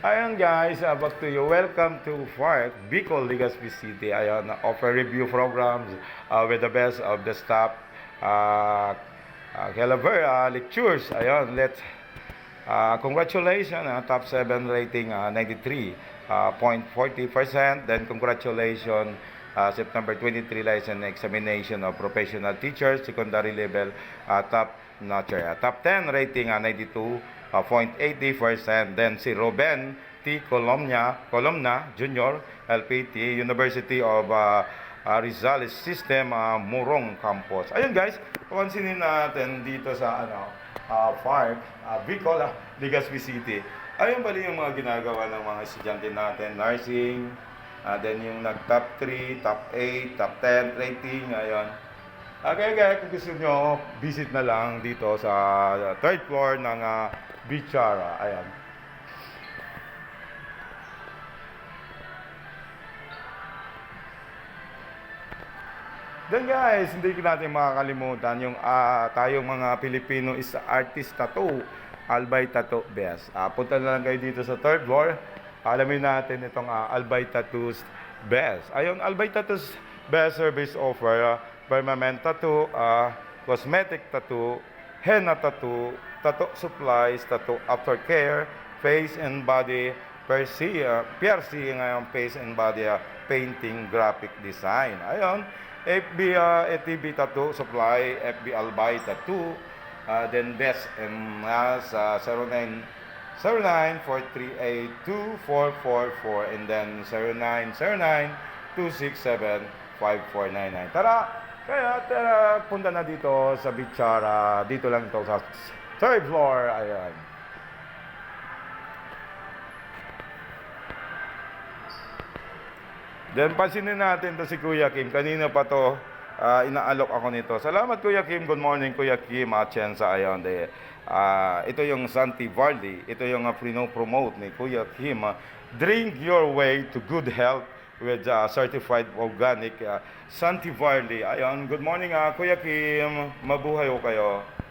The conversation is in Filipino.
Ayan guys, back to you. Welcome to FARC, Bicol, Legazpi City. Ayan, offer review programs with the best of the staff. Caliber lectures. Ayan, congratulations, top 7 rating, 93.40%. Then congratulations, September 23 license examination of professional teachers, secondary level, top notch. Top 10 rating, 92.80%. Then si Ruben T. Colomna Jr., LPT, University of Rizal System, Murong Campus. Ayun guys, pansinin natin dito sa FARC, Bicol, Legazpi City. Ayun pala yung mga ginagawa ng mga estudyante natin, nursing, then yung nag-top 3, top 8, top 10 rating, ayun. Kaya kung gusto nyo, visit na lang dito sa third floor ng Bichara. Ayan. Then guys, hindi natin makakalimutan yung tayong mga Pilipino is artist tattoo, Albay Tattoo Best. Punta na lang kayo dito sa third floor. Alamin natin itong Albay Tattoos Best. Ayun, Albay Tattoos Best service offer, permanent tattoo, cosmetic tattoo, henna tattoo, tattoo supplies, tattoo aftercare, face and body, piercing, face and body, painting, graphic design. Ayun, FB ATB Tattoo Supply, FB Albay Tattoo, then best and sa 0909-438-2444 and then 0909-267-5499. Tara, punta na dito sa Bichara. Dito lang ito sa third floor. Ayan. Then pansinin natin to si Kuya Kim. Kanina pa to inaalok ako nito. Salamat Kuya Kim. Good morning Kuya Kim. Chensa ayon de. Ito yung Santi Varley. Ito yung promote ni Kuya Kim. Drink your way to good health with certified organic Santi Varley. Ayon. Good morning Kuya Kim. Mabuhay ho kayo.